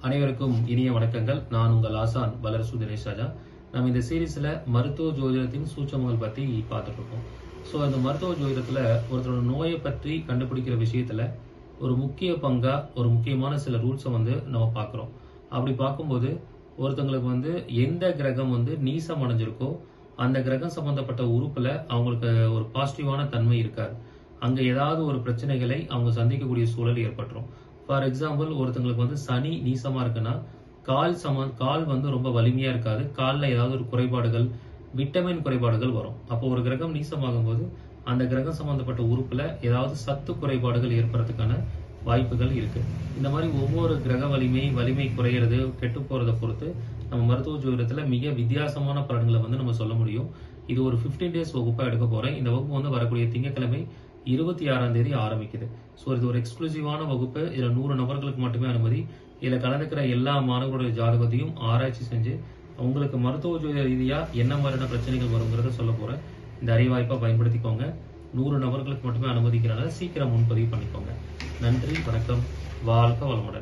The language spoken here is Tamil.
அனைவருக்கும் இனிய வணக்கங்கள். நான் உங்கள் ஆசான் வளரசு தினேஷ் ராஜா. நம்ம இந்த சீரீஸ்ல மருத்துவ ஜோதிடத்தின் சூட்சமங்கள் பத்தி பார்த்துட்டு இருக்கோம். ஸோ இந்த மருத்துவ ஜோதிடத்துல ஒருத்தரோட நோயை பற்றி கண்டுபிடிக்கிற விஷயத்துல ஒரு முக்கிய பங்கா ஒரு முக்கியமான சில ரூல்ஸை நம்ம பார்க்குறோம். அப்படி பார்க்கும்போது ஒருத்தங்களுக்கு எந்த கிரகம் நீசம் அடைஞ்சிருக்கோ அந்த கிரகம் சம்பந்தப்பட்ட உறுப்புல அவங்களுக்கு ஒரு பாசிட்டிவான தன்மை இருக்காது. அங்க ஏதாவது ஒரு பிரச்சனைகளை அவங்க சந்திக்கக்கூடிய சூழல் ஏற்பட்டுரும். ஃபார் எக்ஸாம்பிள், ஒருத்தங்களுக்கு சனி நீசமா இருக்குன்னா கால் ரொம்ப வலிமையா இருக்காது. காலில் ஏதாவது ஒரு குறைபாடுகள், விட்டமின் குறைபாடுகள் வரும். அப்போ ஒரு கிரகம் நீசமாகும் போது அந்த கிரகம் சம்பந்தப்பட்ட உறுப்புல ஏதாவது சத்து குறைபாடுகள் ஏற்படுறதுக்கான வாய்ப்புகள் இருக்கு. இந்த மாதிரி ஒவ்வொரு கிரக வலிமை குறையிறது, கெட்டு போறதை பொறுத்து நம்ம மருத்துவ ஜோதிடத்துல மிக வித்தியாசமான பலன்களை நம்ம சொல்ல முடியும். இது ஒரு 15 டேஸ் வகுப்பா எடுக்க போறேன். இந்த வகுப்பு வரக்கூடிய திங்கட்கிழமை 26ஆம் தேதி ஆரம்பிக்குது. ஸோ இது ஒரு எக்ஸ்க்ளூசிவான வகுப்பு. இதில் 100 நபர்களுக்கு மட்டுமே அனுமதி. இதில் கலந்துக்கிற எல்லா மாணவர்களுடைய ஜாதகத்தையும் ஆராய்ச்சி செஞ்சு உங்களுக்கு மருத்துவ ஜோதிட ரீதியா என்ன மாதிரியான பிரச்சனைகள் வருங்கிறத சொல்ல போறேன். இந்த அறிவாய்ப்பை பயன்படுத்திக்கோங்க. 100 நபர்களுக்கு மட்டுமே அனுமதிக்கிறனால சீக்கிரம் முன்பதிவு பண்ணிக்கோங்க. நன்றி, வணக்கம், வாழ்க வளமுடன்.